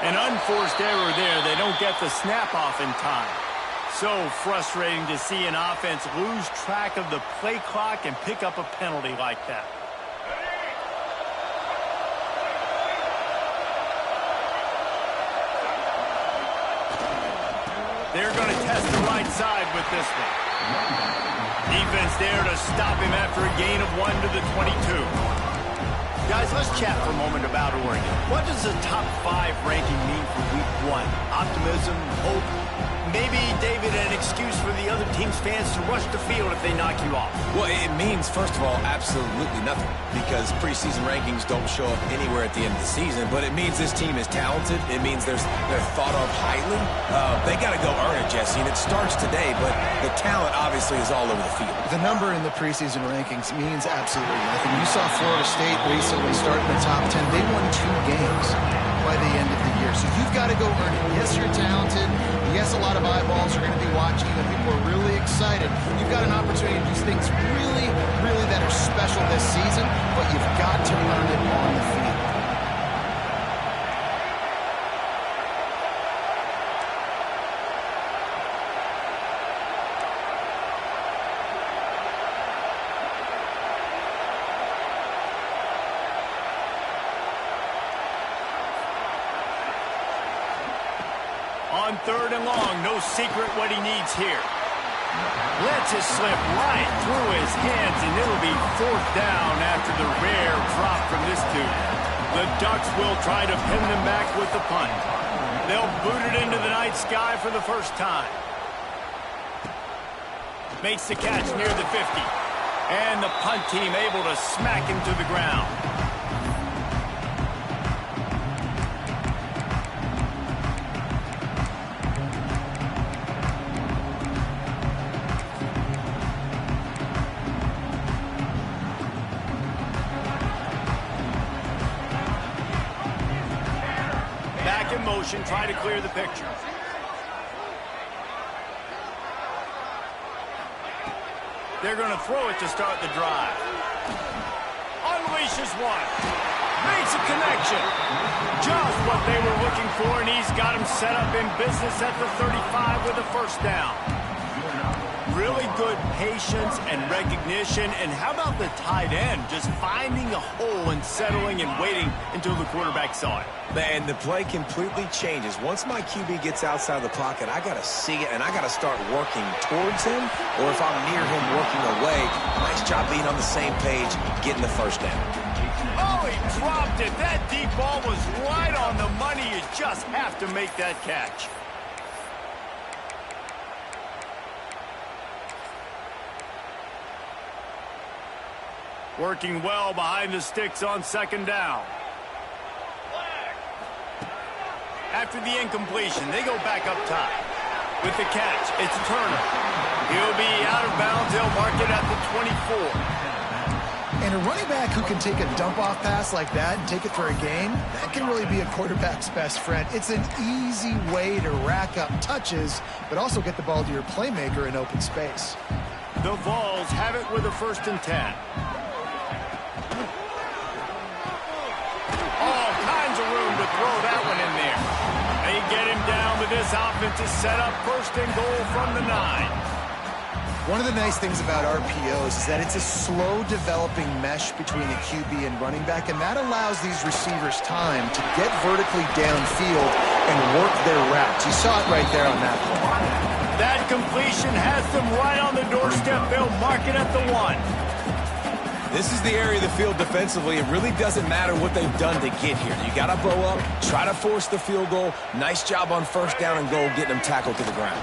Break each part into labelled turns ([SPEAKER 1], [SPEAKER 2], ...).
[SPEAKER 1] An unforced error there. They don't get the snap off in time. So frustrating to see an offense lose track of the play clock and pick up a penalty like that. They're going to test the right side with this one. Defense there to stop him after a gain of 1 to the 22. Guys, let's chat for a moment about Oregon. What does the top 5 ranking mean for week 1? Optimism, hope? Maybe, David, an excuse for the other team's fans to rush the field if they knock you off.
[SPEAKER 2] Well, it means, first of all, absolutely nothing, because preseason rankings don't show up anywhere at the end of the season, but it means this team is talented. It means they're thought of highly. They got to go earn it, Jesse, and it starts today, but the talent obviously is all over the field.
[SPEAKER 3] The number in the preseason rankings means absolutely nothing. You saw Florida State recently start in the top 10. They won 2 games by the end of the year. So you've got to go earn it. Yes, you're talented. Yes, a lot of eyeballs are going to be watching you, and people are really excited. You've got an opportunity to do things really, really that are special this season, but you've got to earn it on the field.
[SPEAKER 1] On 3rd and long, no secret what he needs here. Lets it slip right through his hands, and it'll be 4th down after the rare drop from this dude. The Ducks will try to pin them back with the punt. They'll boot it into the night sky for the first time. Makes the catch near the 50. And the punt team able to smack him to the ground. Try to clear the picture. They're going to throw it to start the drive. Unleashes one. Makes a connection. Just what they were looking for, and he's got him set up in business at the 35 with a 1st down. Really good patience and recognition. And how about the tight end just finding a hole and settling and waiting until the quarterback saw it?
[SPEAKER 2] Man, the play completely changes. Once my QB gets outside the pocket, I got to see it, and I got to start working towards him, or if I'm near him working away, nice job being on the same page, getting the 1st down.
[SPEAKER 1] Oh, he dropped it. That deep ball was right on the money. You just have to make that catch. Working well behind the sticks on 2nd down. After the incompletion, they go back up top. With the catch, it's Turner. He'll be out of bounds. They'll mark it at the 24.
[SPEAKER 3] And a running back who can take a dump-off pass like that and take it for a gain, that can really be a quarterback's best friend. It's an easy way to rack up touches, but also get the ball to your playmaker in open space.
[SPEAKER 1] The Vols have it with a 1st and 10. All kinds of room to throw that one in there. They get him down, but this offense is set up 1st and goal from the 9.
[SPEAKER 3] One of the nice things about RPOs is that it's a slow-developing mesh between the QB and running back, and that allows these receivers time to get vertically downfield and work their routes. You saw it right there on that play.
[SPEAKER 1] That completion has them right on the doorstep. They'll mark it at the 1.
[SPEAKER 2] This is the area of the field defensively. It really doesn't matter what they've done to get here. You got to bow up, try to force the field goal. Nice job on 1st down and goal, getting them tackled to the ground.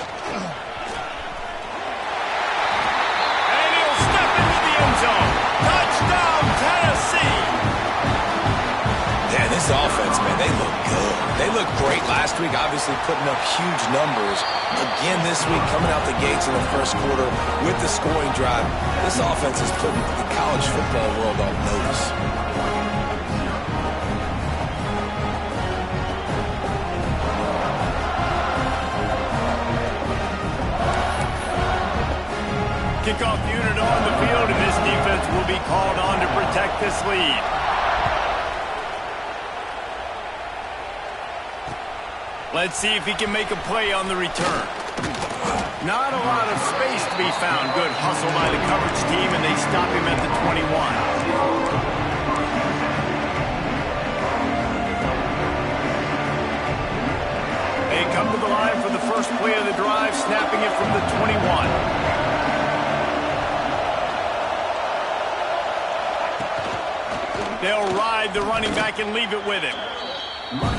[SPEAKER 1] And he'll step into the end zone. Touchdown, Tennessee!
[SPEAKER 2] Yeah, this offense, man, they look good. They looked great last week, obviously putting up huge numbers. Again this week, coming out the gates in the 1st quarter with the scoring drive. This offense is putting the college football world on notice.
[SPEAKER 1] Kickoff unit on the field, and this defense will be called on to protect this lead. Let's see if he can make a play on the return. Not a lot of space to be found. Good hustle by the coverage team, and they stop him at the 21. They come to the line for the first play of the drive, snapping it from the 21. They'll ride the running back and leave it with him.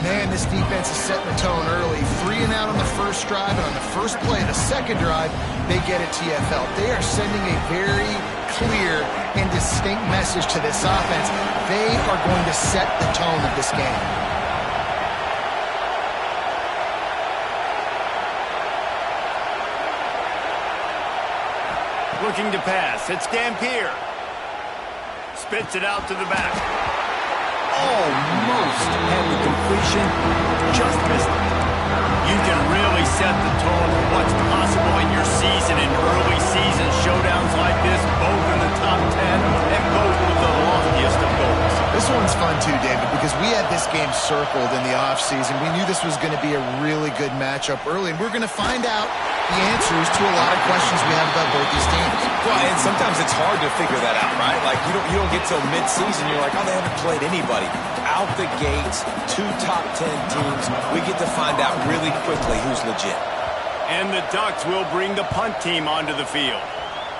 [SPEAKER 3] Man, this defense is setting the tone early. 3 and out on the first drive, and on the first play of the second drive, they get a TFL. They are sending a very clear and distinct message to this offense. They are going to set the tone of this game.
[SPEAKER 1] Looking to pass. It's Dampier. Spits it out to the back. Almost had the completion. Just missed it. You can really set the tone for what's possible in your season in early season showdowns like this, both in the top 10 and both with the loftiest of goals.
[SPEAKER 3] This one's fun too, David, because we had this game circled in the offseason. We knew this was going to be a really good matchup early, and we're going to find out the answers to a lot of questions we have about both these teams.
[SPEAKER 2] Well, and sometimes it's hard to figure that out, right? Like, you don't get till mid-season, you're like, oh, they haven't played anybody. Out the gates, 2 top 10 teams, we get to find out really quickly who's legit.
[SPEAKER 1] And the Ducks will bring the punt team onto the field.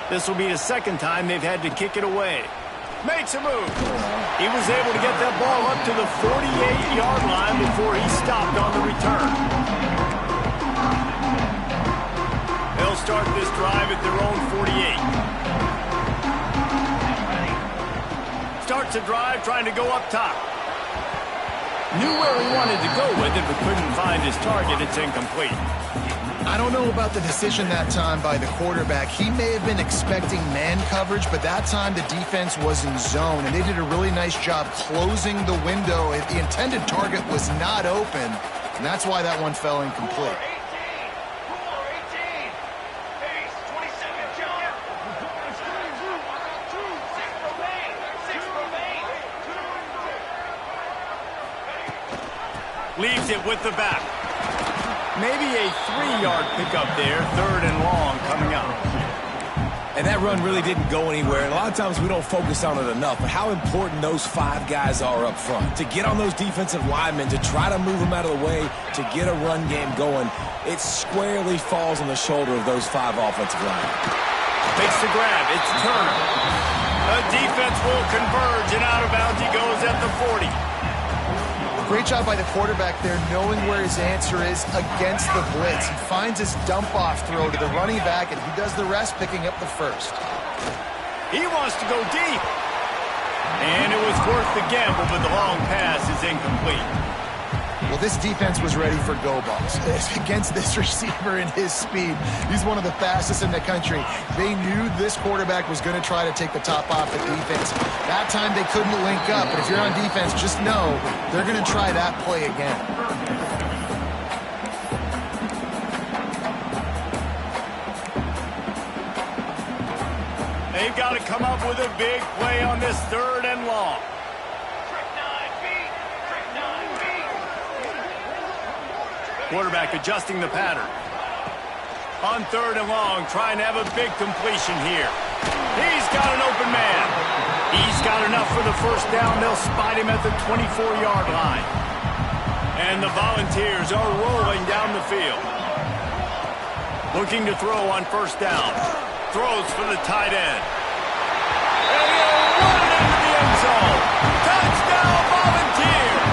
[SPEAKER 1] This will be the second time they've had to kick it away. Makes a move. He was able to get that ball up to the 48-yard line before he stopped on the return. They'll start this drive at their own 48. Starts a drive trying to go up top. Knew where he wanted to go with it, but couldn't find his target. It's incomplete.
[SPEAKER 3] I don't know about the decision that time by the quarterback. He may have been expecting man coverage, but that time the defense was in zone, and they did a really nice job closing the window. The intended target was not open, and that's why that one fell incomplete.
[SPEAKER 1] Leaves it with the back. Maybe a 3-yard pickup there, 3rd and long coming up.
[SPEAKER 2] And that run really didn't go anywhere. And a lot of times we don't focus on it enough, but how important those 5 guys are up front. To get on those defensive linemen, to try to move them out of the way, to get a run game going, it squarely falls on the shoulder of those 5 offensive linemen.
[SPEAKER 1] Makes the grab. It's Turner. The defense will converge, and out of bounds he goes at the 40.
[SPEAKER 3] Great job by the quarterback there, knowing where his answer is against the blitz. He finds his dump-off throw to the running back, and he does the rest, picking up the first.
[SPEAKER 1] He wants to go deep. And it was worth the gamble, but the long pass is incomplete.
[SPEAKER 3] Well, this defense was ready for go balls. Against this receiver and his speed, he's one of the fastest in the country. They knew this quarterback was going to try to take the top off the defense. That time they couldn't link up, but if you're on defense, just know they're going to try that play again.
[SPEAKER 1] They've got to come up with a big play on this 3rd and long. Quarterback adjusting the pattern. On 3rd and long, trying to have a big completion here. He's got an open man. He's got enough for the first down. They'll spot him at the 24-yard line. And the Volunteers are rolling down the field. Looking to throw on 1st down. Throws for the tight end. And he'll run it into the end zone. Touchdown, Volunteers!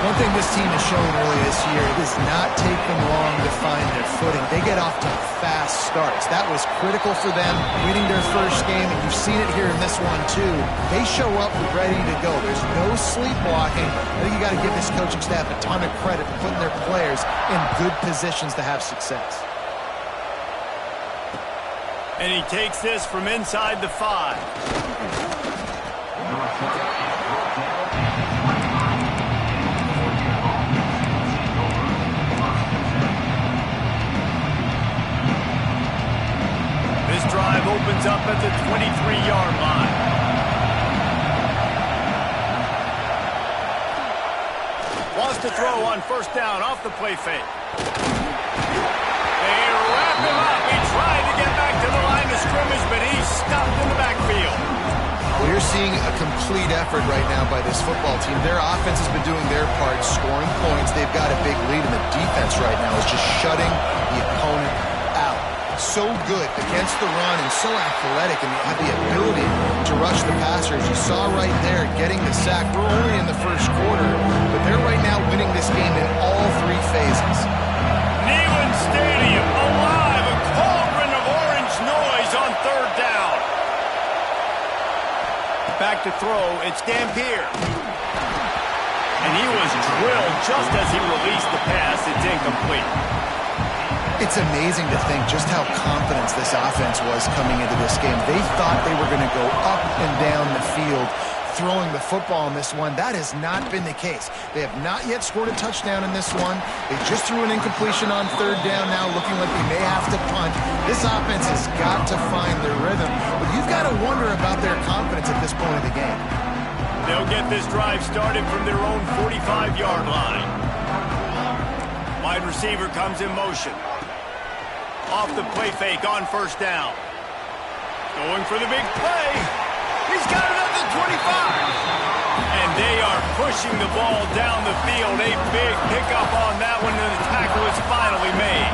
[SPEAKER 3] One thing this team has shown early this year, it does not take them long to find their footing. They get off to fast starts. That was critical for them, winning their first game, and you've seen it here in this one too. They show up ready to go. There's no sleepwalking. I think you got to give this coaching staff a ton of credit for putting their players in good positions to have success.
[SPEAKER 1] And he takes this from inside the 5. Drive opens up at the 23-yard line. Wants to throw on first down off the play fake. They wrap him up. He tried to get back to the line of scrimmage, but he's stopped in the backfield.
[SPEAKER 3] Well, you're seeing a complete effort right now by this football team. Their offense has been doing their part, scoring points. They've got a big lead, and the defense right now is just shutting the opponent out. So good against the run and so athletic and have the ability to rush the passers. You saw right there getting the sack. We're only in the first quarter, but they're right now winning this game in all three phases.
[SPEAKER 1] Neyland Stadium alive, a cauldron of orange noise on third down. Back to throw, it's Dampier. And he was drilled just as he released the pass. It's incomplete.
[SPEAKER 3] It's amazing to think just how confident this offense was coming into this game. They thought they were going to go up and down the field throwing the football in this one. That has not been the case. They have not yet scored a touchdown in this one. They just threw an incompletion on third down now, looking like they may have to punt. This offense has got to find their rhythm, but you've got to wonder about their confidence at this point of the game.
[SPEAKER 1] They'll get this drive started from their own 45-yard line. Wide receiver comes in motion. Off the play fake on first down. Going for the big play. He's got it at the 25. And they are pushing the ball down the field. A big pickup on that one, and the tackle is finally made.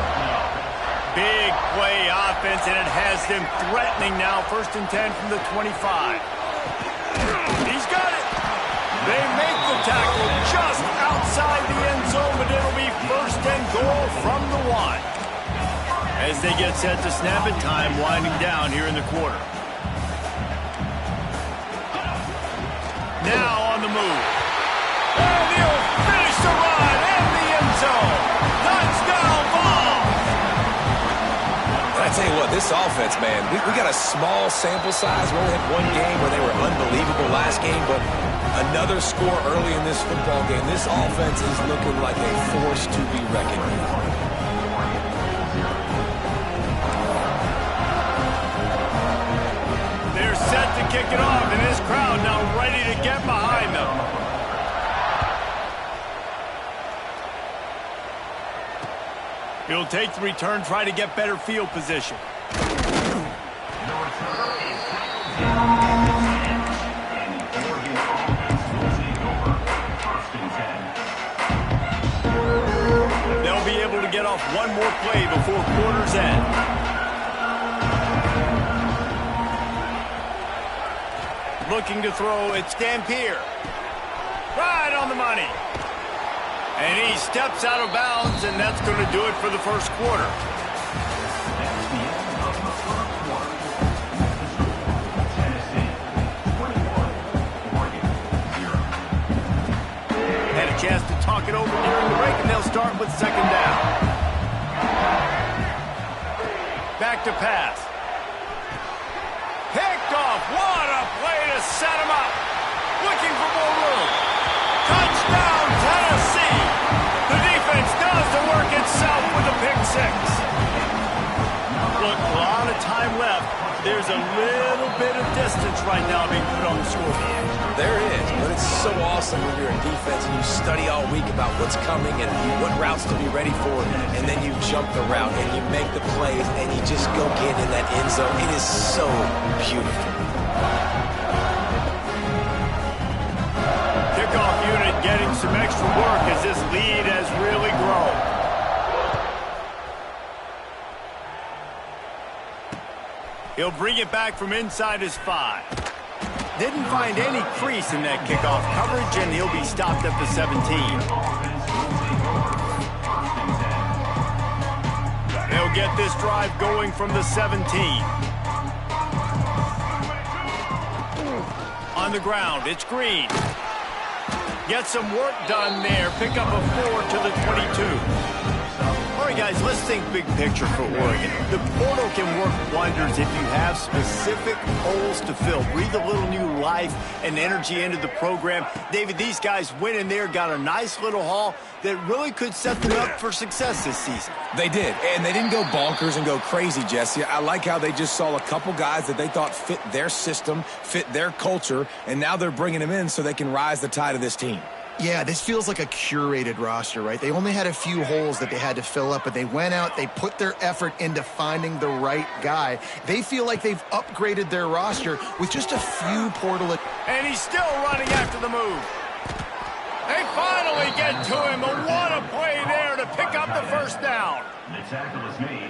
[SPEAKER 1] Big play offense, and it has them threatening now. 1st and 10 from the 25. He's got it. They make the tackle just outside the end zone, but it'll be 1st and goal from the 1. As they get set to snap it, time winding down here in the quarter. Now on the move. And he'll finish the run in the end zone. Touchdown ball.
[SPEAKER 2] I tell you what, this offense, man, we got a small sample size. We only had one game where they were unbelievable last game, but another score early in this football game. This offense is looking like a force to be reckoned with.
[SPEAKER 1] Set to kick it off, and this crowd now ready to get behind them. He'll take the return, try to get better field position. They'll be able to get off one more play before quarter's end. Looking to throw, it's Dampier. Right on the money. And he steps out of bounds, and that's going to do it for the first quarter. Had a chance to talk it over during the break, and they'll start with 2nd down. Back to pass. Picked off. What a play to set him up. Looking for more room. Touchdown, Tennessee. The defense does the work itself with a pick 6. Look, a lot of time left. There's a little bit of distance right now being put on the scoreboard.
[SPEAKER 2] There is, but it's so awesome when you're in defense and you study all week about what's coming and what routes to be ready for, and then you jump the route and you make the plays and you just go get in that end zone. It is so beautiful.
[SPEAKER 1] Kickoff unit getting some extra work as this lead has really grown. He'll bring it back from inside his 5. Didn't find any crease in that kickoff coverage, and he'll be stopped at the 17. They'll get this drive going from the 17. On the ground, it's Green. Get some work done there. Pick up a 4 to the 22. All right, guys, let's think big picture for Oregon. The portal can work wonders if you have specific holes to fill. Breathe a little new life and energy into the program. David, these guys went in there, got a nice little haul that really could set them up for success this season.
[SPEAKER 2] They did, and they didn't go bonkers and go crazy, Jesse. I like how they just saw a couple guys that they thought fit their system, fit their culture, and now they're bringing them in so they can rise the tide of this team.
[SPEAKER 3] Yeah, this feels like a curated roster, right? They only had a few holes that they had to fill up, but they went out, they put their effort into finding the right guy. They feel like they've upgraded their roster with just a few portal.
[SPEAKER 1] And he's still running after the move. They finally get to him, and what a play there to pick up the first down.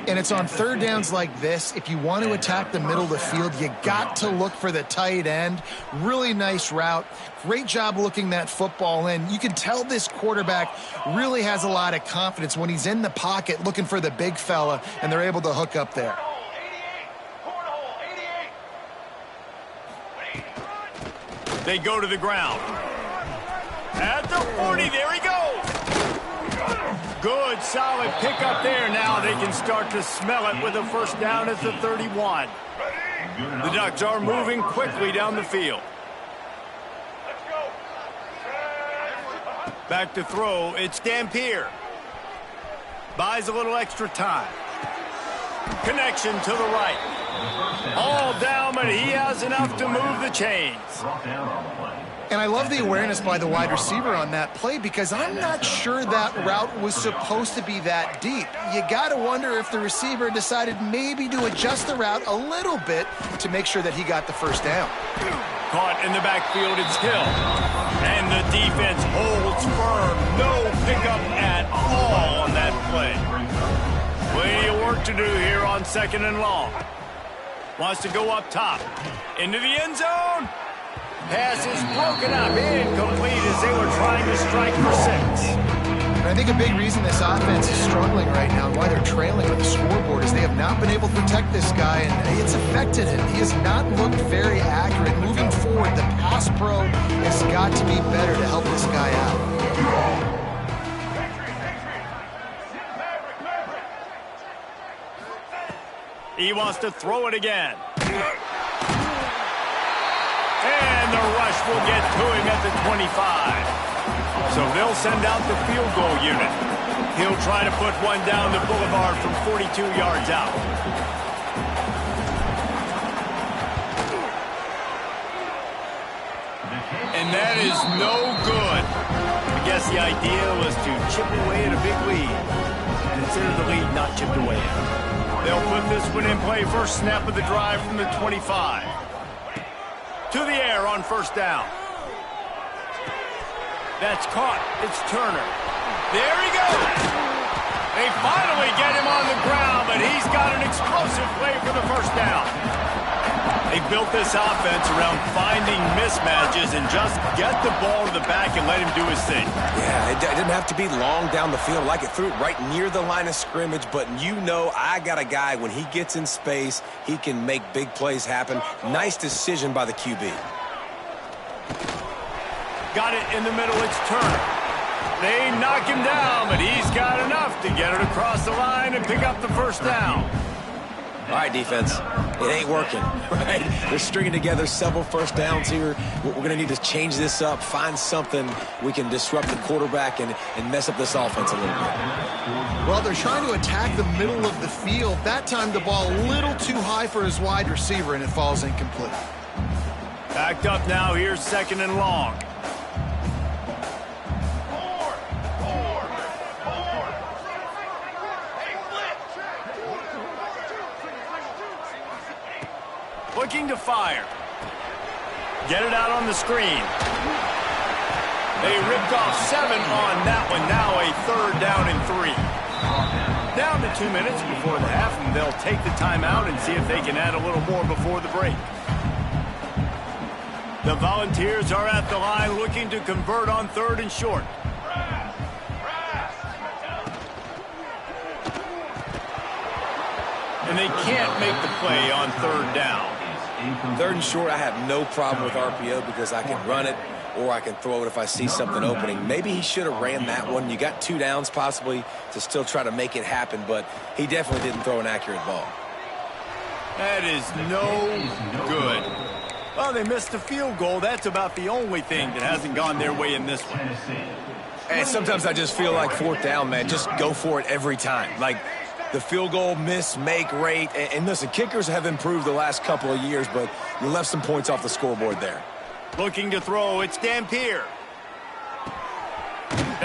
[SPEAKER 3] And it's on third downs like this. If you want to attack the middle of the field, you got to look for the tight end. Really nice route. Great job looking that football in. You can tell this quarterback really has a lot of confidence when he's in the pocket looking for the big fella, and they're able to hook up there.
[SPEAKER 1] They go to the ground. At the 40, there he goes. Good, solid pickup there. Now they can start to smell it with a first down at the 31. The Ducks are moving quickly down the field. Back to throw, it's Dampier. Buys a little extra time. Connection to the right. All down, but he has enough to move the chains.
[SPEAKER 3] And I love the awareness by the wide receiver on that play because I'm not sure that route was supposed to be that deep. You got to wonder if the receiver decided maybe to adjust the route a little bit to make sure that he got the first down.
[SPEAKER 1] Caught in the backfield, it's Hill. And the defense holds firm. No pickup at all on that play. Plenty of work to do here on 2nd and long. Wants to go up top. Into the end zone. Pass is broken up, incomplete as they were trying to strike for 6.
[SPEAKER 3] And I think a big reason this offense is struggling right now and why they're trailing on the scoreboard is they have not been able to protect this guy, and it's affected him. He has not looked very accurate. Moving forward, the pass pro has got to be better to help this guy out.
[SPEAKER 1] He wants to throw it again. And the rush will get to him at the 25. So they'll send out the field goal unit. He'll try to put one down the boulevard from 42 yards out. And that is no good. I guess the idea was to chip away at a big lead. Consider the lead not chipped away at. They'll put this one in play. First snap of the drive from the 25. To the air on first down. That's caught. It's Turner. There he goes. They finally get him on the ground, but he's got an explosive play for the first down. They built this offense around finding mismatches and just get the ball to the back and let him do his thing.
[SPEAKER 2] Yeah, it didn't have to be long down the field. Like it threw it right near the line of scrimmage, but you know I got a guy, when he gets in space, he can make big plays happen. Nice decision by the QB.
[SPEAKER 1] Got it in the middle, it's Turner. They knock him down, but he's got enough to get it across the line and pick up the first down.
[SPEAKER 2] All right, defense, it ain't working, right? They're stringing together several first downs here. We're going to need to change this up, find something we can disrupt the quarterback and mess up this offense a little bit.
[SPEAKER 3] Well, they're trying to attack the middle of the field. That time the ball a little too high for his wide receiver, and it falls incomplete.
[SPEAKER 1] Backed up now, here's 2nd and long. Looking to fire. Get it out on the screen. They ripped off 7 on that one. Now a 3rd down and 3. Down to 2 minutes before the half, and they'll take the timeout and see if they can add a little more before the break. The Volunteers are at the line looking to convert on 3rd and short. And they can't make the play on 3rd down.
[SPEAKER 2] 3rd and short, I have no problem with RPO because I can run it or I can throw it if I see something opening. Maybe he should have ran that one. You got 2 downs possibly to still try to make it happen, but he definitely didn't throw an accurate ball.
[SPEAKER 1] That is no good. Well, they missed the field goal. That's about the only thing that hasn't gone their way in this one.
[SPEAKER 2] And sometimes I just feel like 4th down, man. Just go for it every time. Like, the field goal miss-make rate. And listen, kickers have improved the last couple of years, but you left some points off the scoreboard there.
[SPEAKER 1] Looking to throw, it's Dampier.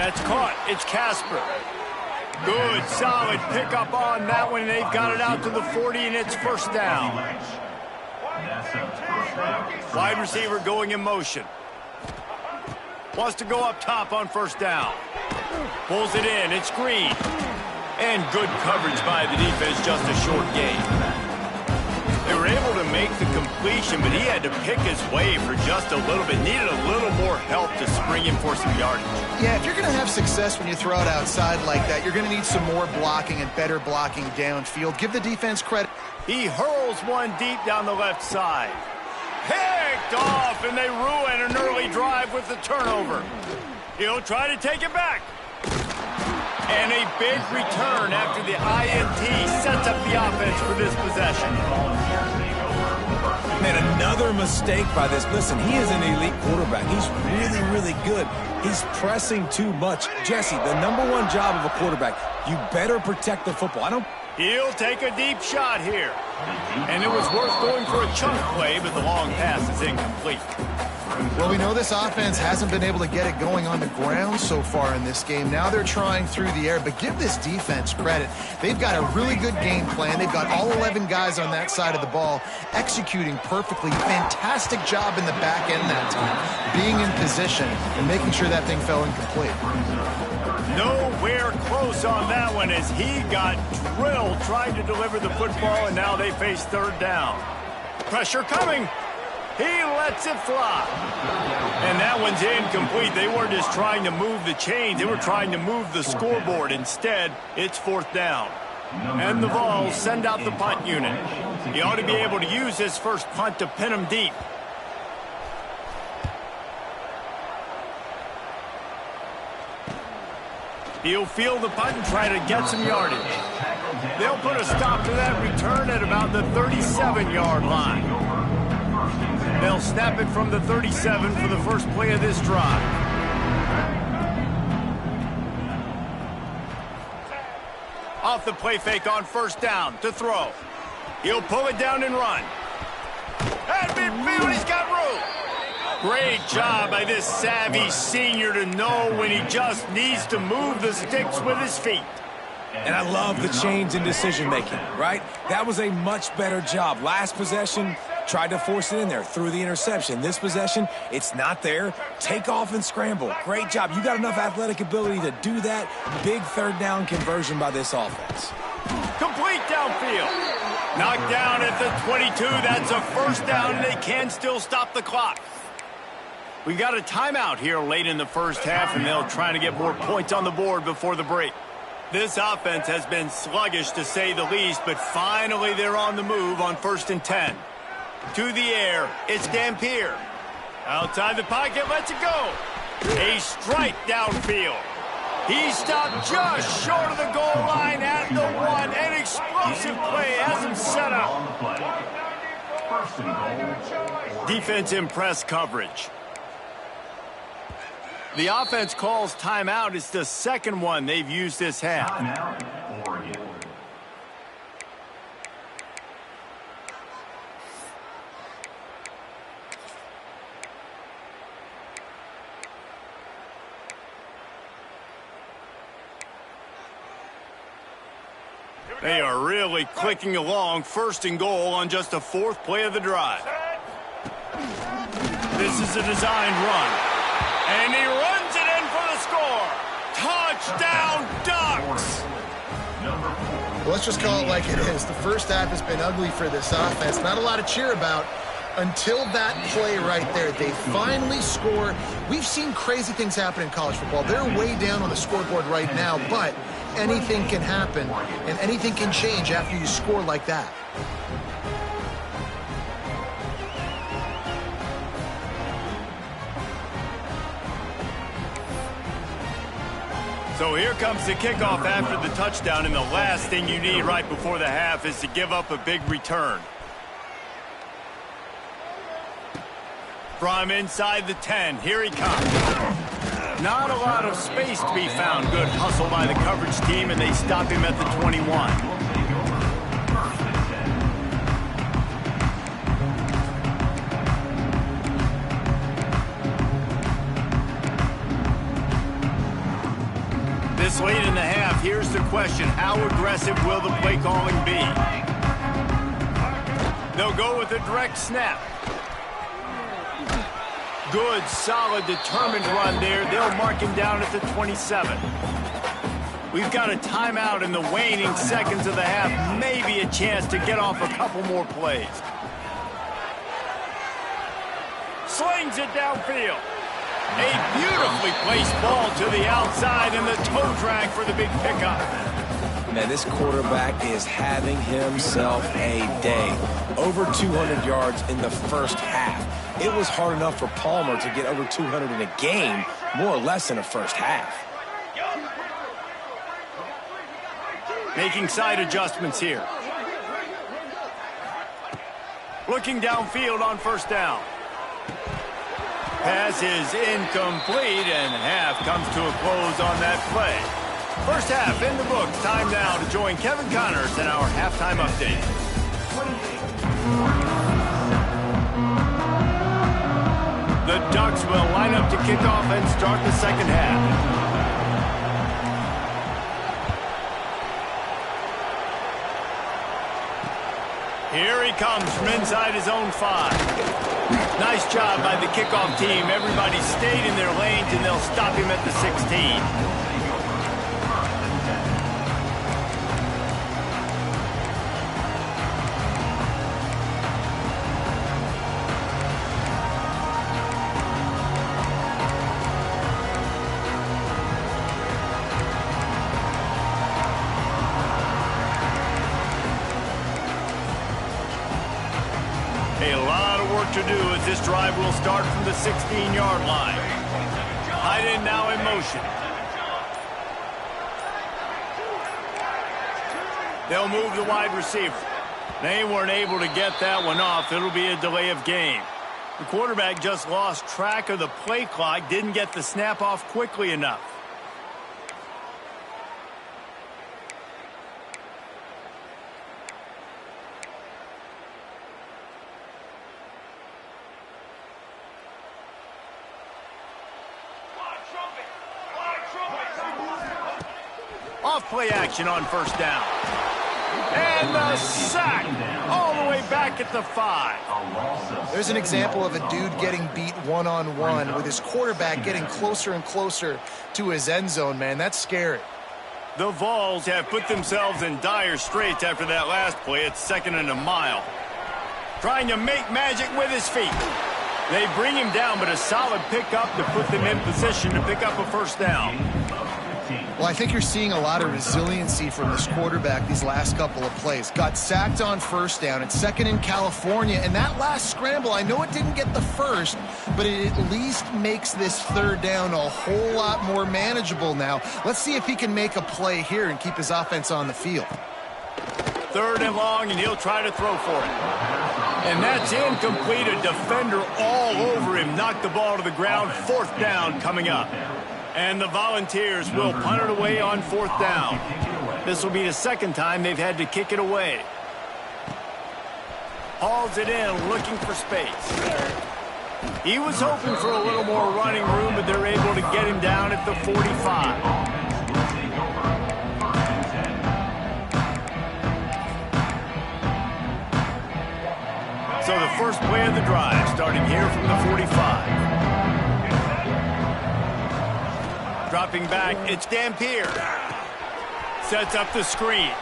[SPEAKER 1] That's caught. It's Casper. Good, solid pickup on that one. They've got it out to the 40, and it's first down. Wide receiver going in motion. Wants to go up top on first down. Pulls it in. It's Green. And good coverage by the defense, just a short gain. They were able to make the completion, but he had to pick his way for just a little bit. Needed a little more help to spring him for some yardage.
[SPEAKER 3] Yeah, if you're going to have success when you throw it outside like that, you're going to need some more blocking and better blocking downfield. Give the defense credit.
[SPEAKER 1] He hurls one deep down the left side. Picked off, and they ruin an early drive with the turnover. He'll try to take it back. And a big return after the INT sets up the offense for this possession.
[SPEAKER 2] Man, another mistake by this. Listen, he is an elite quarterback. He's really, really good. He's pressing too much. Jesse, the #1 job of a quarterback, you better protect the football.
[SPEAKER 1] He'll take a deep shot here. And it was worth going for a chunk play, but the long pass is incomplete.
[SPEAKER 3] Well, we know this offense hasn't been able to get it going on the ground so far in this game. Now they're trying through the air, but give this defense credit. They've got a really good game plan. They've got all 11 guys on that side of the ball executing perfectly. Fantastic job in the back end that time, being in position and making sure that thing fell incomplete.
[SPEAKER 1] Nowhere close on that one as he got drilled trying to deliver the football, and now they face third down. Pressure coming. He lets it fly. And that one's incomplete. They weren't just trying to move the chains. They were trying to move the scoreboard. Instead, it's fourth down. And the Vols send out the punt unit. He ought to be able to use his first punt to pin him deep. He'll field the punt and try to get some yardage. They'll put a stop to that return at about the 37-yard line. They'll snap it from the 37 for the first play of this drive. Off the play fake on first down to throw. He'll pull it down and run. At midfield, he's got room. Great job by this savvy senior to know when he just needs to move the sticks with his feet.
[SPEAKER 2] And I love the change in decision-making, right? That was a much better job. Last possession, tried to force it in there, threw the interception. This possession, it's not there. Take off and scramble. Great job. You got enough athletic ability to do that. Big third down conversion by this offense.
[SPEAKER 1] Complete downfield. Knocked down at the 22. That's a first down, and they can still stop the clock. We got a timeout here late in the first half, and they'll try to get more points on the board before the break. This offense has been sluggish, to say the least, but finally they're on the move on 1st and 10. To the air, it's Dampier. Outside the pocket, lets it go. A strike downfield. He stopped just short of the goal line at the 1. An explosive play has him set up. Defense in press coverage. The offense calls timeout. It's the second one they've used this half.
[SPEAKER 4] Timeout, Oregon.
[SPEAKER 1] They are really clicking along. 1st and goal on just the 4th play of the drive. This is a designed run. And he runs it in for the score. Touchdown, Ducks!
[SPEAKER 3] Well, let's just call it like it is. The first half has been ugly for this offense. Not a lot to cheer about until that play right there. They finally score. We've seen crazy things happen in college football. They're way down on the scoreboard right now, but anything can happen, and anything can change after you score like that.
[SPEAKER 1] So here comes the kickoff after the touchdown, and the last thing you need right before the half is to give up a big return. From inside the 10, here he comes. Not a lot of space to be found. Good hustle by the coverage team, and they stop him at the 21. This late in the half, here's the question. How aggressive will the play calling be? They'll go with a direct snap. Good, solid, determined run there. They'll mark him down at the 27. We've got a timeout in the waning seconds of the half. Maybe a chance to get off a couple more plays. Slings it downfield. A beautifully placed ball to the outside and the toe drag for the big pickup.
[SPEAKER 2] Man, this quarterback is having himself a day. Over 200 yards in the first half. It was hard enough for Palmer to get over 200 in a game, more or less in the first half.
[SPEAKER 1] Making side adjustments here. Looking downfield on first down. Pass is incomplete, and half comes to a close on that play. First half in the books. Time now to join Kevin Connors in our halftime update. The Ducks will line up to kick off and start the second half. Here he comes from inside his own 5. Nice job by the kickoff team. Everybody stayed in their lanes, and they'll stop him at the 16. A lot of work to do as this drive will start from the 16-yard line. Tight end now in motion. They'll move the wide receiver. They weren't able to get that one off. It'll be a delay of game. The quarterback just lost track of the play clock, didn't get the snap off quickly enough. Off play action on first down. And the sack all the way back at the 5.
[SPEAKER 3] There's an example of a dude getting beat one-on-one with his quarterback getting closer and closer to his end zone, man. That's scary.
[SPEAKER 1] The Vols have put themselves in dire straits after that last play. It's 2nd and a mile. Trying to make magic with his feet. They bring him down, but a solid pickup to put them in position to pick up a first down.
[SPEAKER 3] Well, I think you're seeing a lot of resiliency from this quarterback these last couple of plays. Got sacked on first down. It's 2nd in California. And that last scramble, I know it didn't get the first, but it at least makes this 3rd down a whole lot more manageable now. Let's see if he can make a play here and keep his offense on the field.
[SPEAKER 1] 3rd and long, and he'll try to throw for it. And that's incomplete. A defender all over him. Knocked the ball to the ground. 4th down coming up. And the Volunteers will punt it away on 4th down. This will be the 2nd time they've had to kick it away. Hauls it in, looking for space. He was hoping for a little more running room, but they're able to get him down at the 45. So the first play of the drive, starting here from the 45. Dropping back, it's Dampier. Sets up the screen.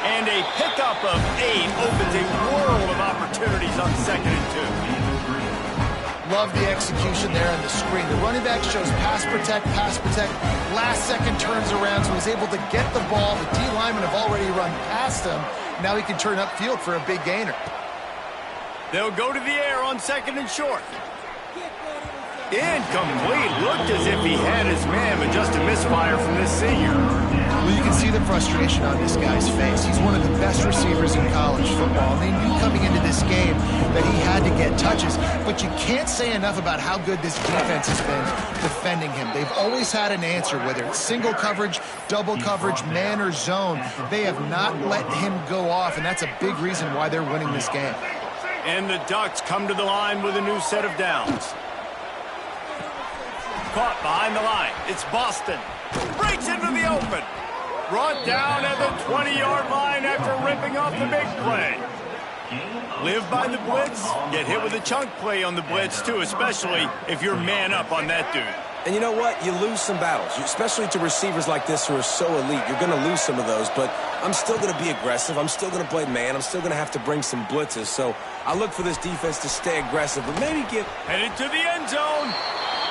[SPEAKER 1] And a pickup of 8 opens a world of opportunities on 2nd and 2.
[SPEAKER 3] Love the execution there on the screen. The running back shows pass protect, last second turns around, so he's able to get the ball. The D linemen have already run past him. Now he can turn upfield for a big gainer.
[SPEAKER 1] They'll go to the air on 2nd and short. Incomplete. Looked as if he had his man, but just a misfire from this senior.
[SPEAKER 3] Well, you can see the frustration on this guy's face. He's one of the best receivers in college football. And they knew coming into this game that he had to get touches. But you can't say enough about how good this defense has been defending him. They've always had an answer, whether it's single coverage, double coverage, man or zone. They have not let him go off, and that's a big reason why they're winning this game.
[SPEAKER 1] And the Ducks come to the line with a new set of downs. Caught behind the line. It's Boston. Breaks into the open. Brought down at the 20-yard line after ripping off the big play. Live by the blitz. Get hit with a chunk play on the blitz, too, especially if you're man up on that dude.
[SPEAKER 2] And you know what? You lose some battles, especially to receivers like this who are so elite. You're going to lose some of those, but I'm still going to be aggressive. I'm still going to play man. I'm still going to have to bring some blitzes. So I look for this defense to stay aggressive, but maybe get...
[SPEAKER 1] Headed to the end zone,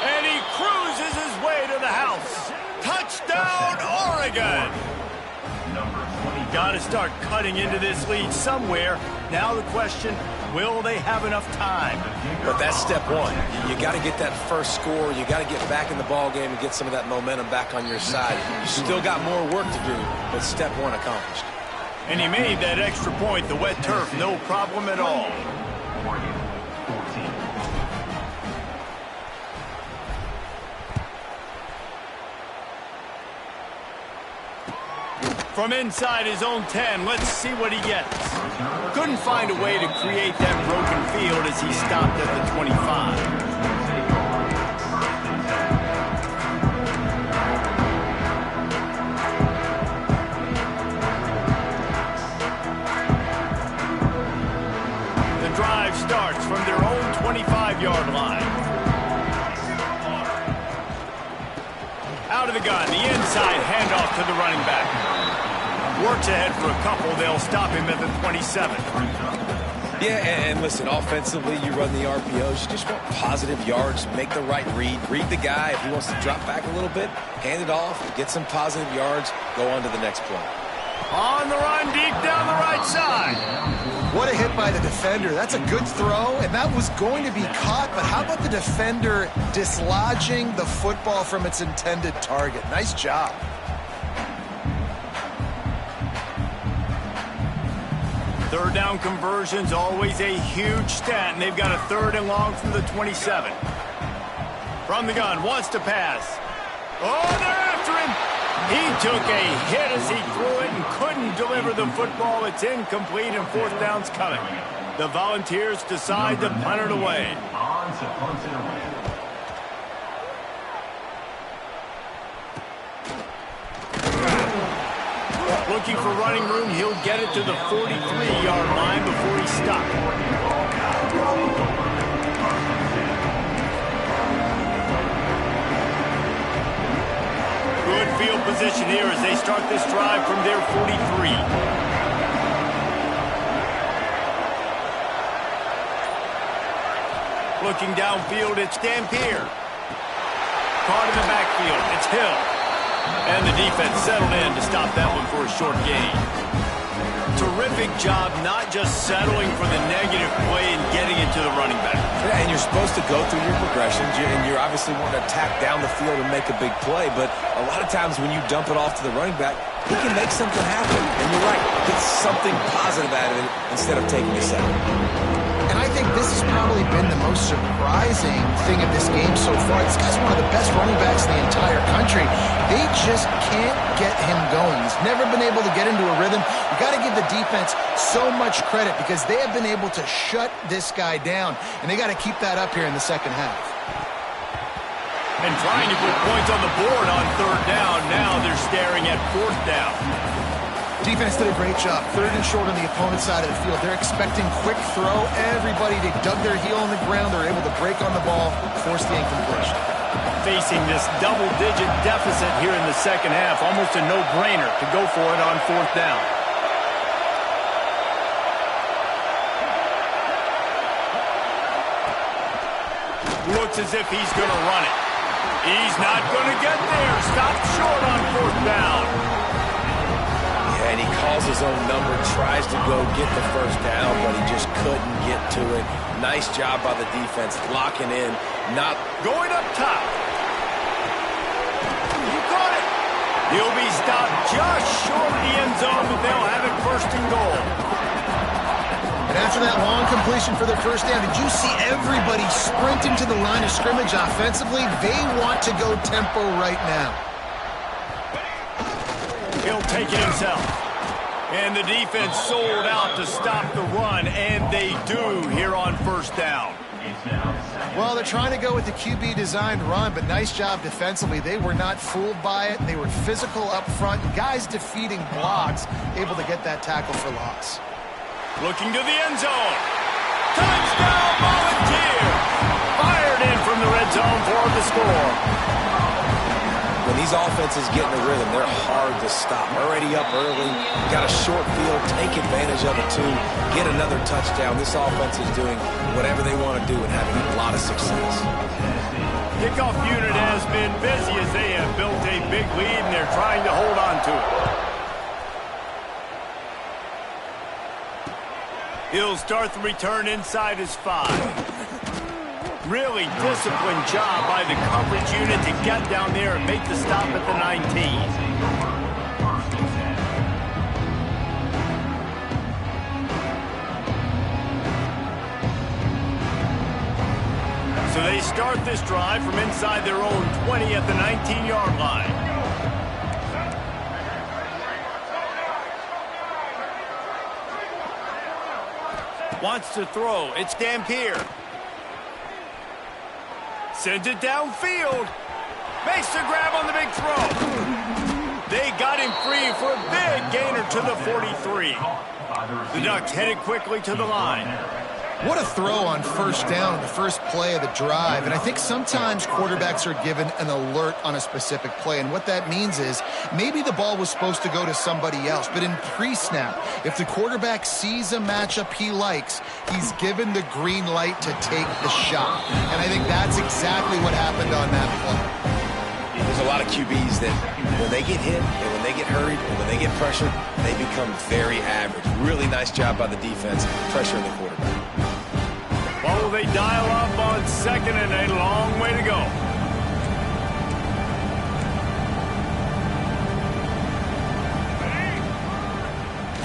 [SPEAKER 1] and he cruises his way to the house. Touchdown, Oregon! Got to start cutting into this lead somewhere. Now the question, will they have enough time?
[SPEAKER 2] But that's step one. You got to get that first score. You got to get back in the ball game and get some of that momentum back on your side. You still got more work to do, but step one accomplished.
[SPEAKER 1] And he made that extra point, the wet turf, no problem at all. From inside his own 10, let's see what he gets. Couldn't find a way to create that broken field as he stopped at the 25. The drive starts from their own 25-yard line. Out of the gun, the inside handoff to the running back. Works ahead for a couple. They'll stop him at the 27.
[SPEAKER 2] Yeah, and listen, offensively, you run the RPOs. You just want positive yards, make the right read. Read the guy. If he wants to drop back a little bit, hand it off, get some positive yards, go on to the next play.
[SPEAKER 1] On the run, deep down the right side.
[SPEAKER 3] What a hit by the defender. That's a good throw, and that was going to be caught, but how about the defender dislodging the football from its intended target? Nice job.
[SPEAKER 1] Third down conversion's always a huge stat, and they've got a 3rd and long from the 27. From the gun, wants to pass. Oh, they're after him. He took a hit as he threw it and couldn't deliver the football. It's incomplete, and 4th down's coming. The Volunteers decide to punt it away. Looking for running room, he'll get it to the 43-yard line before he stopped. Good field position here as they start this drive from their 43. Looking downfield, it's Dampier. Caught in the backfield, it's Hill. And the defense settled in to stop that one for a short gain. Terrific job not just settling for the negative play and getting it to the running back.
[SPEAKER 2] Yeah, and you're supposed to go through your progressions, and you're obviously wanting to attack down the field and make a big play, but a lot of times when you dump it off to the running back, he can make something happen. And you're right, get something positive out of it instead of taking a second.
[SPEAKER 3] And I think this has probably been the most surprising thing of this game so far. This guy's one of the best running backs in the entire country. They just can't get him going. He's never been able to get into a rhythm. You got to give the defense so much credit because they have been able to shut this guy down, and they got to keep that up here in the second half.
[SPEAKER 1] And trying to put points on the board on 3rd down. Now they're staring at 4th down.
[SPEAKER 3] Defense did a great job. 3rd and short on the opponent's side of the field. They're expecting quick throw. Everybody, they dug their heel on the ground. They're able to break on the ball, force the incompletion.
[SPEAKER 1] Facing this double-digit deficit here in the second half, almost a no-brainer to go for it on 4th down. Looks as if he's going to run it. He's not going to get there. Stopped short on 4th down.
[SPEAKER 2] And he calls his own number, tries to go get the 1st down, but he just couldn't get to it. Nice job by the defense, locking in, not
[SPEAKER 1] going up top. You caught it. He'll be stopped just short of the end zone, but they'll have it 1st and goal.
[SPEAKER 3] And after that long completion for their 1st down, did you see everybody sprinting to the line of scrimmage offensively? They want to go tempo right now.
[SPEAKER 1] He'll take it himself. And the defense sold out to stop the run, and they do here on 1st down.
[SPEAKER 3] Well, they're trying to go with the QB-designed run, but nice job defensively. They were not fooled by it. They were physical up front. Guys defeating blocks, able to get that tackle for loss.
[SPEAKER 1] Looking to the end zone. Touchdown, Volunteer! Fired in from the red zone for the score.
[SPEAKER 2] When these offenses get in the rhythm, they're hard to stop. Already up early, got a short field, take advantage of it too, get another touchdown. This offense is doing whatever they want to do and having a lot of success.
[SPEAKER 1] Kickoff unit has been busy as they have built a big lead and they're trying to hold on to it. He'll start the return inside his 5. Really disciplined job by the coverage unit to get down there and make the stop at the 19. So they start this drive from inside their own 20 at the 19-yard line. Wants to throw. It's Dampier. Sends it downfield. Makes the grab on the big throw. They got him free for a big gainer to the 43. The Ducks headed quickly to the line.
[SPEAKER 3] What a throw on first down in the first play of the drive. And I think sometimes quarterbacks are given an alert on a specific play. And what that means is maybe the ball was supposed to go to somebody else. But in pre-snap, if the quarterback sees a matchup he likes, he's given the green light to take the shot. And I think that's exactly what happened on that play.
[SPEAKER 2] There's a lot of QBs that when they get hit and when they get hurried and when they get pressured, they become very average. Really nice job by the defense pressuring the quarterback.
[SPEAKER 1] Well, they dial up on second and a long way to go.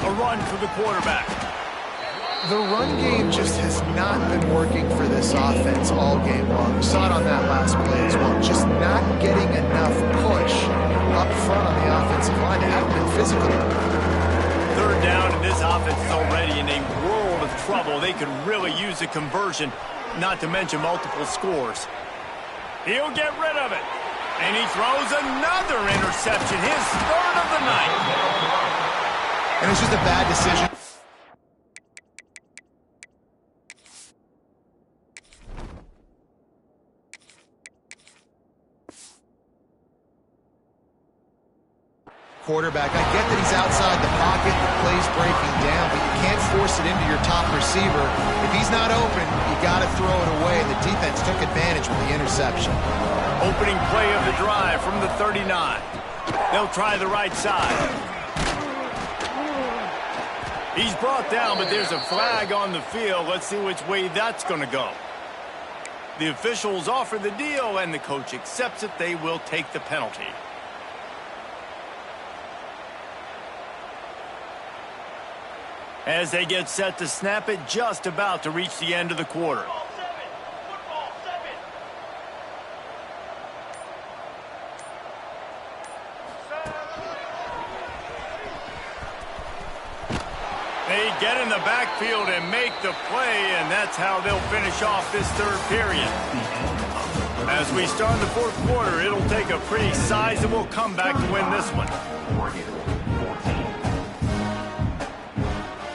[SPEAKER 1] A run for the quarterback.
[SPEAKER 3] The run game just has not been working for this offense all game long. We saw it on that last play as well. Just not getting enough push up front on the offensive line. They haven't been physical.
[SPEAKER 1] Third down, and this offense is already in a world of trouble. They could really use a conversion, not to mention multiple scores. He'll get rid of it. And he throws another interception, his third of the night.
[SPEAKER 3] And it's just a bad decision. Quarterback, I get that he's outside the pocket, the play's breaking down, but you can't force it into your top receiver. If he's not open, you got to throw it away. The defense took advantage with the interception.
[SPEAKER 1] Opening play of the drive from the 39. They'll try the right side. He's brought down, but there's a flag on the field. Let's see which way that's going to go. The officials offer the deal, and the coach accepts it. They will take the penalty. As they get set to snap it, just about to reach the end of the quarter. They get in the backfield and make the play, and that's how they'll finish off this third period. As we start the fourth quarter, it'll take a pretty sizable comeback to win this one.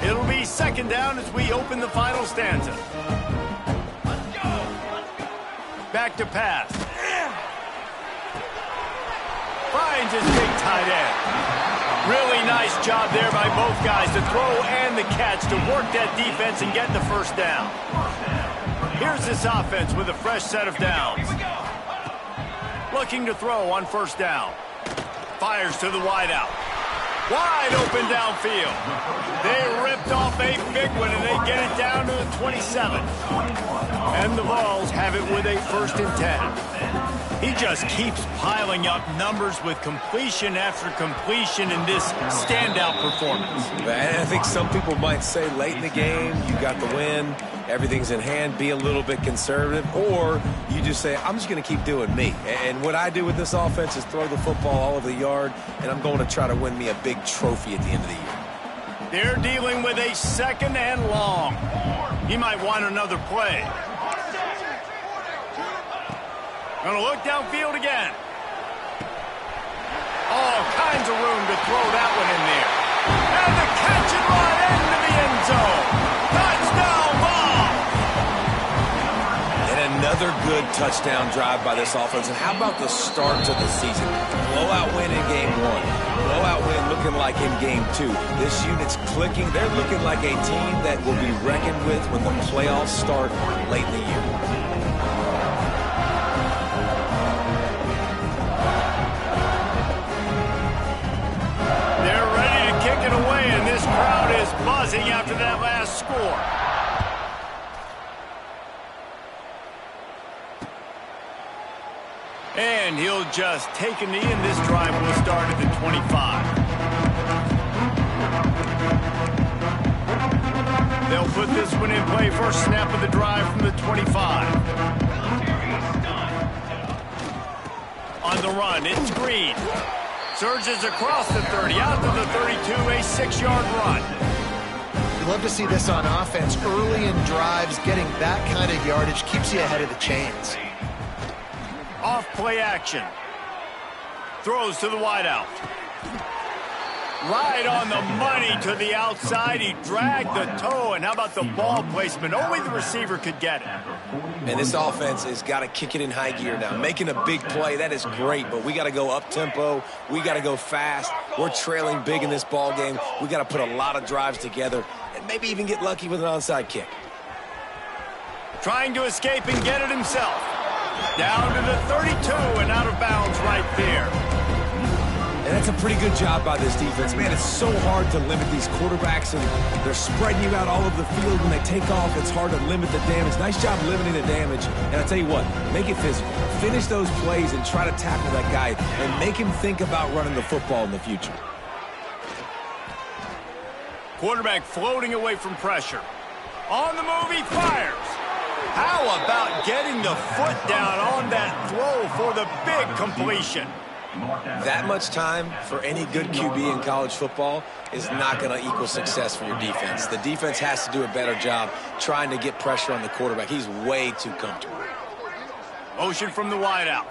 [SPEAKER 1] It'll be second down as we open the final stanza. Back to pass. Finds his big tight end. Really nice job there by both guys to throw and the catch to work that defense and get the first down. Here's this offense with a fresh set of downs. Looking to throw on first down. Fires to the wideout. Wide open downfield. They ripped off a big one, and they get it down to the 27. And the Vols have it with a 1st and 10. He just keeps piling up numbers with completion after completion in this standout performance.
[SPEAKER 2] And I think some people might say late in the game, you got the win, everything's in hand, be a little bit conservative, or you just say, I'm just going to keep doing me. And what I do with this offense is throw the football all over the yard, and I'm going to try to win me a big trophy at the end of the year.
[SPEAKER 1] They're dealing with a second and long. He might want another play. Gonna look downfield again. All kinds of room to throw that one in there. And the catch and run into the end zone. Touchdown ball.
[SPEAKER 2] And another good touchdown drive by this offense. And how about the start to the season? Blowout win in game 1. Blowout win looking like in game 2. This unit's clicking. They're looking like a team that will be reckoned with when the playoffs start late in the year.
[SPEAKER 1] They're ready to kick it away, and this crowd is buzzing after that last score. And he'll just take a knee, and this drive will start at the 25. They'll put this one in play. First snap of the drive from the 25. On the run, it's Green. Surges across the 30, out to the 32, a 6-yard run.
[SPEAKER 3] You love to see this on offense. Early in drives, getting that kind of yardage keeps you ahead of the chains.
[SPEAKER 1] Off play action. Throws to the wideout. Right on the money to the outside. He dragged the toe, and how about the ball placement? Only the receiver could get it.
[SPEAKER 2] And this offense has got to kick it in high gear now. Making a big play, that is great, but we got to go up-tempo. We got to go fast. We're trailing big in this ball game. We got to put a lot of drives together and maybe even get lucky with an onside kick.
[SPEAKER 1] Trying to escape and get it himself. Down to the 32 and out of bounds right there.
[SPEAKER 2] And that's a pretty good job by this defense. Man, it's so hard to limit these quarterbacks, and they're spreading you out all over the field. When they take off, it's hard to limit the damage. Nice job limiting the damage. And I'll tell you what, make it physical. Finish those plays and try to tackle that guy and make him think about running the football in the future.
[SPEAKER 1] Quarterback floating away from pressure. On the move, he fires. How about getting the foot down on that throw for the big completion?
[SPEAKER 2] That much time for any good QB in college football is not going to equal success for your defense. The defense has to do a better job trying to get pressure on the quarterback. He's way too comfortable.
[SPEAKER 1] Motion from the wideout.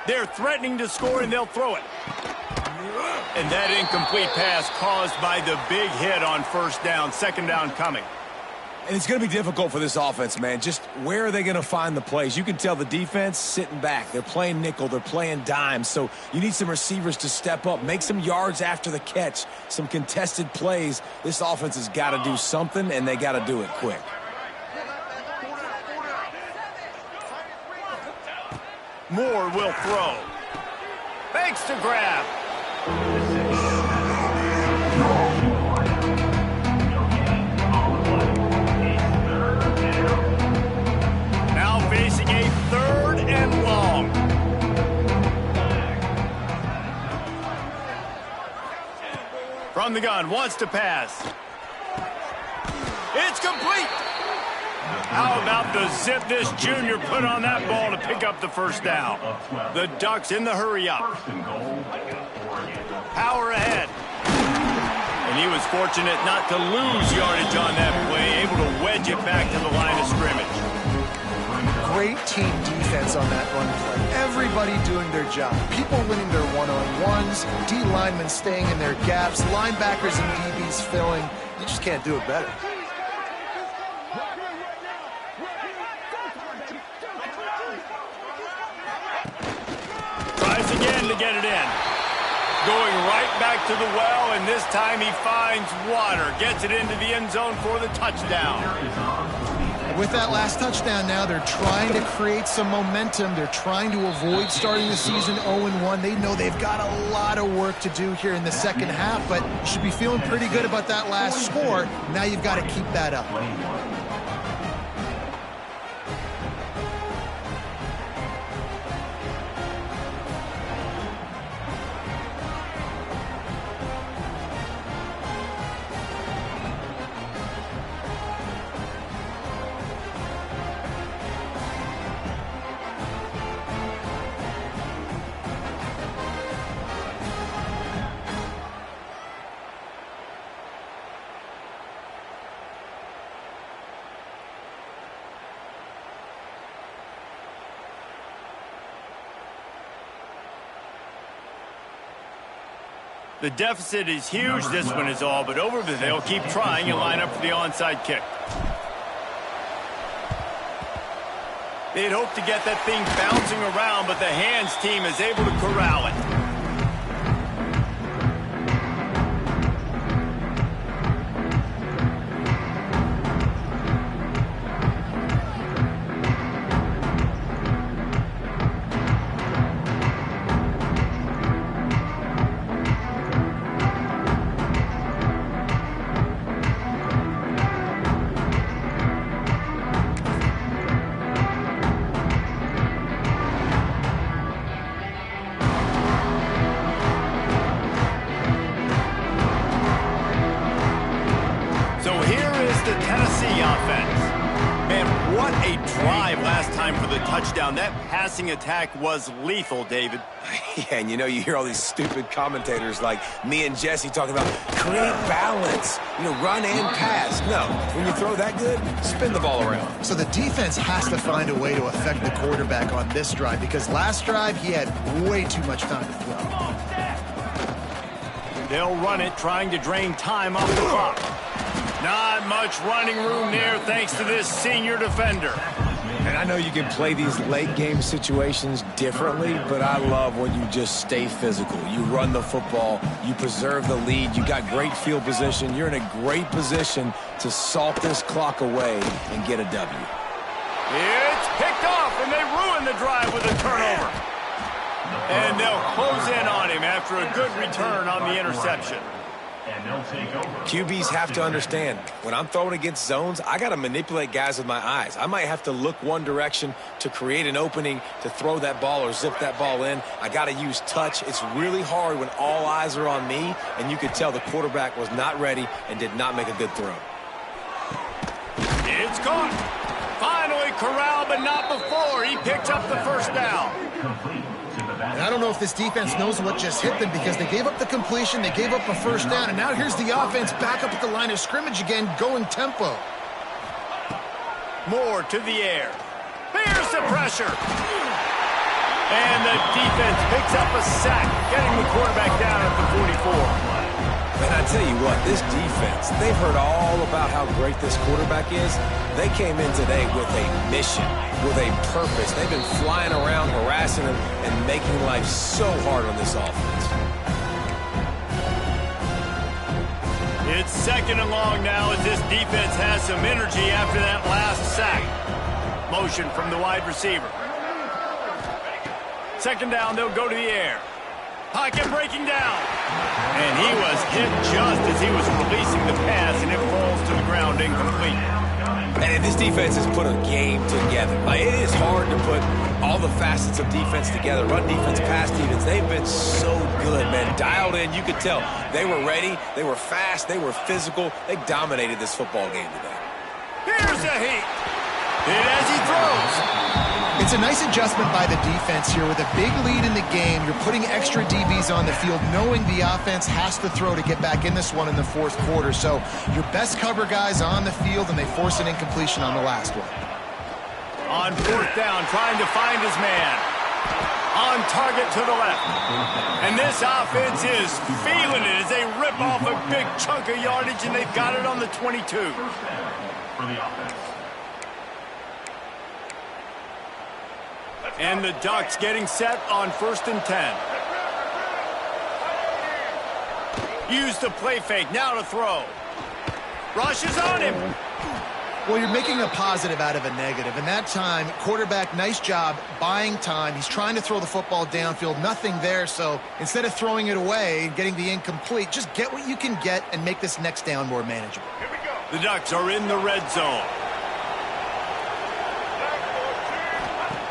[SPEAKER 1] They're threatening to score, and they'll throw it. And that incomplete pass caused by the big hit on first down. Second down coming.
[SPEAKER 2] And it's going to be difficult for this offense, man. Just where are they going to find the plays? You can tell the defense sitting back. They're playing nickel. They're playing dime. So you need some receivers to step up, make some yards after the catch, some contested plays. This offense has got to do something, and they got to do it quick.
[SPEAKER 1] Moore will throw. Fakes to grab. Facing a third and long. From the gun, wants to pass. It's complete. How about the zip this junior put on that ball to pick up the first down? The Ducks in the hurry up. Power ahead. And he was fortunate not to lose yardage on that play, able to wedge it back to the line of scrimmage.
[SPEAKER 3] Great team defense on that run play. Everybody doing their job. People winning their one-on-ones, D linemen staying in their gaps, linebackers and DBs filling. You just can't do it better.
[SPEAKER 1] Tries again to get it in. Going right back to the well, and this time he finds water. Gets it into the end zone for the touchdown.
[SPEAKER 3] With that last touchdown now, they're trying to create some momentum. They're trying to avoid starting the season 0-1. They know they've got a lot of work to do here in the second half, but you should be feeling pretty good about that last score. Now you've got to keep that up.
[SPEAKER 1] The deficit is huge. This one is all but over, but they'll keep trying and line up for the onside kick. They'd hope to get that thing bouncing around, but the hands team is able to corral it. That passing attack was lethal, David.
[SPEAKER 2] Yeah, and you know, you hear all these stupid commentators like me and Jesse talking about create balance, run and pass. No, when you throw that good, spin the ball around.
[SPEAKER 3] So the defense has to find a way to affect the quarterback on this drive, because last drive he had way too much time to throw.
[SPEAKER 1] They'll run it, trying to drain time off the clock. Not much running room there thanks to this senior defender.
[SPEAKER 2] And I know you can play these late-game situations differently, but I love when you just stay physical. You run the football, you preserve the lead, you got great field position, you're in a great position to salt this clock away and get a W.
[SPEAKER 1] It's picked off, and they ruin the drive with a turnover. And they'll close in on him after a good return on the interception.
[SPEAKER 2] QBs have to understand, when I'm throwing against zones, I got to manipulate guys with my eyes. I might have to look one direction to create an opening to throw that ball or zip that ball in. I got to use touch. It's really hard when all eyes are on me, and you could tell the quarterback was not ready and did not make a good throw.
[SPEAKER 1] It's caught. Finally corralled, but not before. He picks up the first down.
[SPEAKER 3] And I don't know if this defense knows what just hit them, because they gave up the completion, they gave up a first down, and now here's the offense back up at the line of scrimmage again, going tempo.
[SPEAKER 1] Moore to the air. Here's the pressure. And the defense picks up a sack, getting the quarterback down at the 44.
[SPEAKER 2] And I tell you what, this defense, they've heard all about how great this quarterback is. They came in today with a mission, with a purpose. They've been flying around, harassing him, and making life so hard on this offense.
[SPEAKER 1] It's second and long now as this defense has some energy after that last sack. Motion from the wide receiver. Second down, they'll go to the air. Pocket breaking down. And he was hit just as he was releasing the pass, and it falls to the ground incomplete.
[SPEAKER 2] And this defense has put a game together. It is hard to put all the facets of defense together. Run defense, pass defense. They've been so good, man. Dialed in. You could tell they were ready. They were fast. They were physical. They dominated this football game today.
[SPEAKER 1] Here's a heat. Hit as he throws.
[SPEAKER 3] It's a nice adjustment by the defense here. With a big lead in the game, you're putting extra DBs on the field, knowing the offense has to throw to get back in this one in the fourth quarter. So your best cover guys on the field, and they force an incompletion on the last one.
[SPEAKER 1] On fourth down, trying to find his man. On target to the left. And this offense is feeling it as they rip off a big chunk of yardage, and they've got it on the 22. For the offense. And the Ducks getting set on 1st and 10. Use the play fake, now to throw. Rush is on him.
[SPEAKER 3] Well, you're making a positive out of a negative. And that time, quarterback, nice job buying time. He's trying to throw the football downfield, nothing there. So instead of throwing it away and getting the incomplete, just get what you can get and make this next down more manageable.
[SPEAKER 1] Here we go. The Ducks are in the red zone.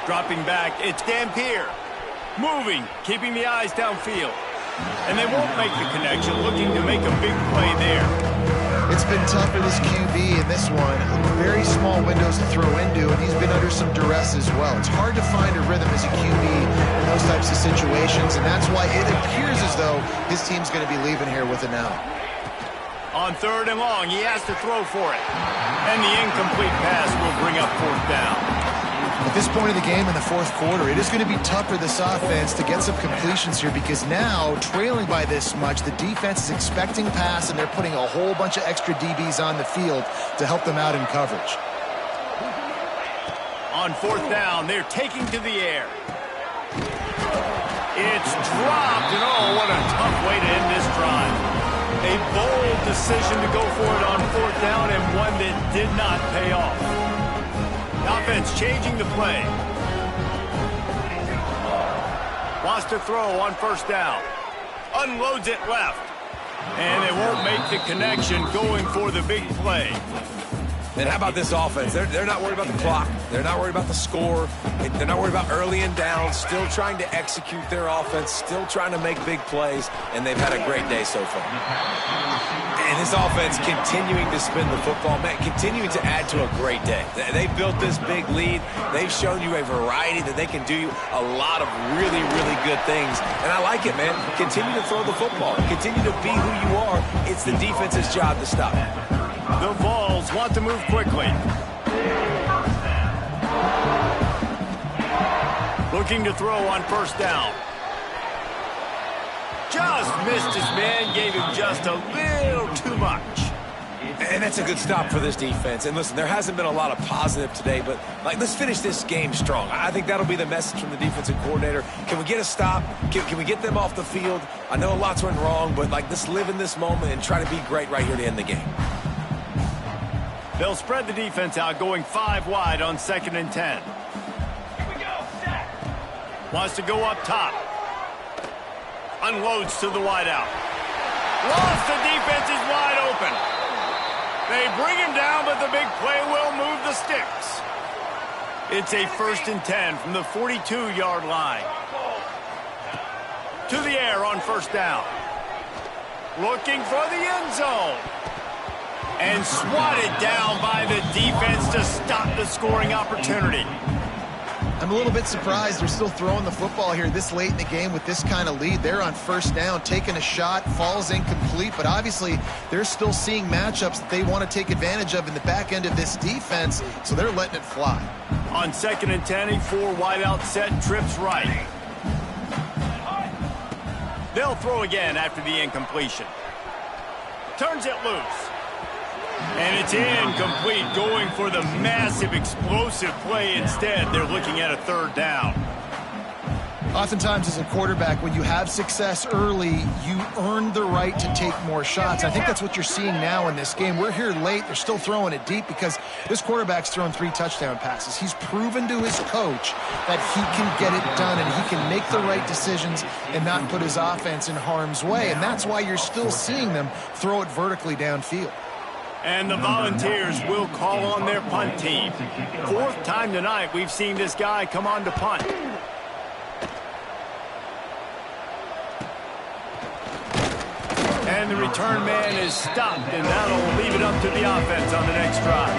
[SPEAKER 1] Dropping back, it's Dampier. Moving, keeping the eyes downfield. And they won't make the connection, looking to make a big play there.
[SPEAKER 3] It's been tough for this QB in this one. Very small windows to throw into, and he's been under some duress as well. It's hard to find a rhythm as a QB in those types of situations, and that's why it appears as though his team's going to be leaving here with an out.
[SPEAKER 1] On 3rd and long, he has to throw for it. And the incomplete pass will bring up 4th down.
[SPEAKER 3] The At this point of the game in the fourth quarter, it is going to be tough for this offense to get some completions here because now, trailing by this much, the defense is expecting pass, and they're putting a whole bunch of extra DBs on the field to help them out in coverage.
[SPEAKER 1] On fourth down, they're taking to the air. It's dropped, and oh, what a tough way to end this drive. A bold decision to go for it on fourth down, and one that did not pay off. Offense changing the play. Wants to throw on first down. Unloads it left. And they won't make the connection going for the big play.
[SPEAKER 2] And how about this offense? They're not worried about the clock. They're not worried about the score. They're not worried about early and down. Still trying to execute their offense. Still trying to make big plays. And they've had a great day so far. And this offense continuing to spin the football, man, continuing to add to a great day. They built this big lead. They've shown you a variety that they can do a lot of really, really good things. And I like it, man. Continue to throw the football. Continue to be who you are. It's the defense's job to stop.
[SPEAKER 1] The Vols want to move quickly. Looking to throw on first down. Just missed his man, gave him just a little too much.
[SPEAKER 2] And that's a good stop for this defense. And listen, there hasn't been a lot of positive today, but let's finish this game strong. I think that'll be the message from the defensive coordinator. Can we get a stop? Can we get them off the field? I know lots went wrong, but let's live in this moment and try to be great right here to end the game.
[SPEAKER 1] They'll spread the defense out, going 5 wide on 2nd and 10. Here we go, set. Wants to go up top. Unloads to the wideout. Lost, the defense is wide open. They bring him down, but the big play will move the sticks. It's a 1st and 10 from the 42-yard line. To the air on first down. Looking for the end zone. And swatted down by the defense to stop the scoring opportunity.
[SPEAKER 3] I'm a little bit surprised they're still throwing the football here this late in the game with this kind of lead. They're on first down, taking a shot, falls incomplete, but obviously they're still seeing matchups that they want to take advantage of in the back end of this defense, so they're letting it fly.
[SPEAKER 1] On 2nd and 10, a 4 wideout set, trips right. They'll throw again after the incompletion. Turns it loose. And it's incomplete, going for the massive, explosive play instead. They're looking at a 3rd down.
[SPEAKER 3] Oftentimes as a quarterback, when you have success early, you earn the right to take more shots. I think that's what you're seeing now in this game. We're here late. They're still throwing it deep because this quarterback's thrown 3 touchdown passes. He's proven to his coach that he can get it done and he can make the right decisions and not put his offense in harm's way. And that's why you're still seeing them throw it vertically downfield.
[SPEAKER 1] And the Volunteers will call on their punt team. 4th time tonight we've seen this guy come on to punt. And the return man is stopped, and that'll leave it up to the offense on the next drive.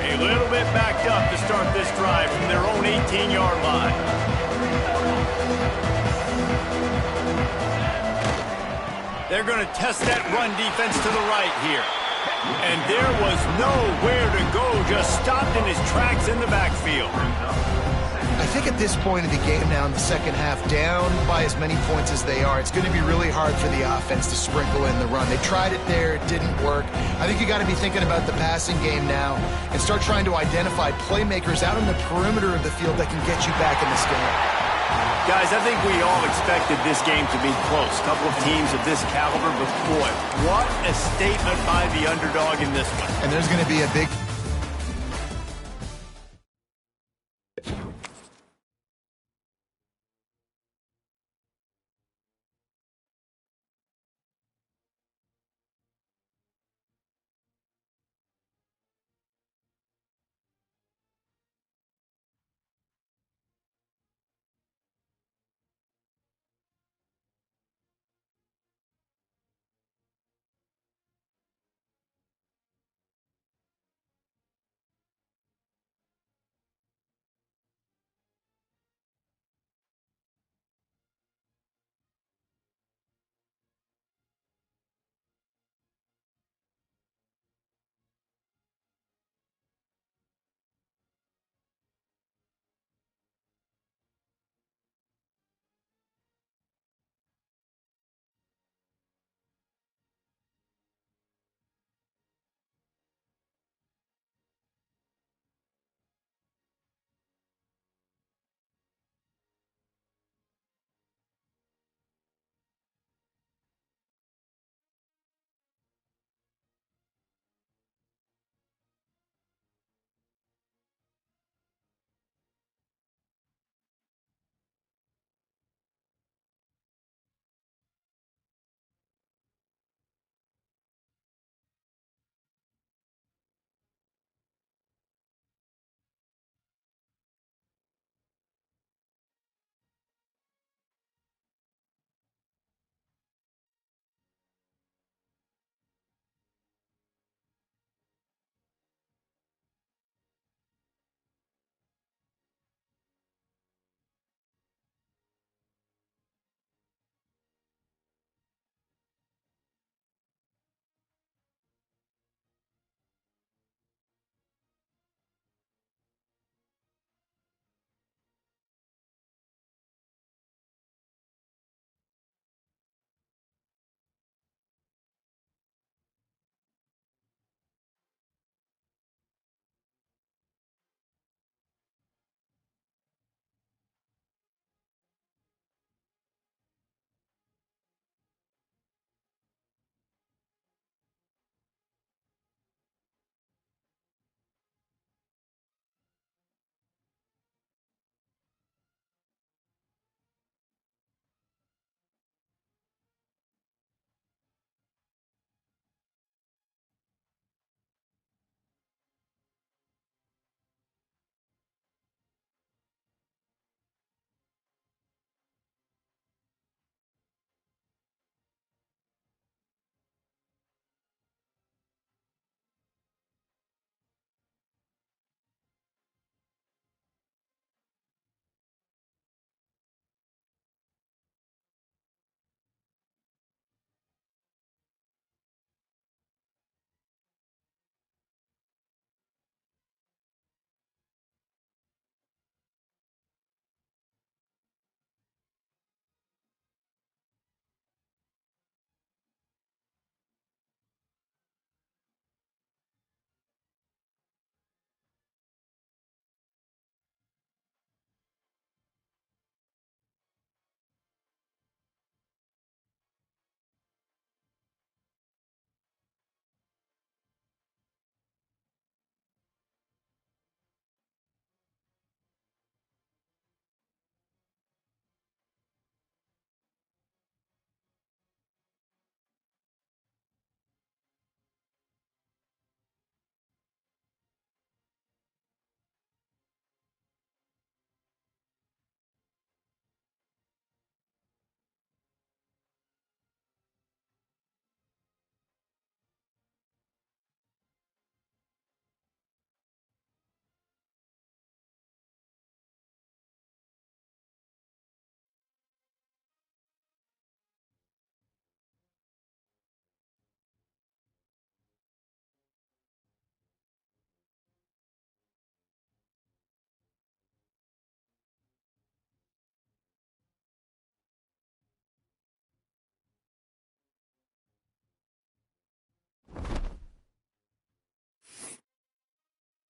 [SPEAKER 1] A little bit backed up to start this drive from their own 18-yard line. They're going to test that run defense to the right here. And there was nowhere to go, just stopped in his tracks in the backfield.
[SPEAKER 3] I think at this point of the game now in the second half, down by as many points as they are, it's going to be really hard for the offense to sprinkle in the run. They tried it there, it didn't work. I think you got to be thinking about the passing game now and start trying to identify playmakers out on the perimeter of the field that can get you back in this game.
[SPEAKER 1] Guys, I think we all expected this game to be close. A couple of teams of this caliber, but boy, what a statement by the underdog in this one.
[SPEAKER 3] And there's going to be a big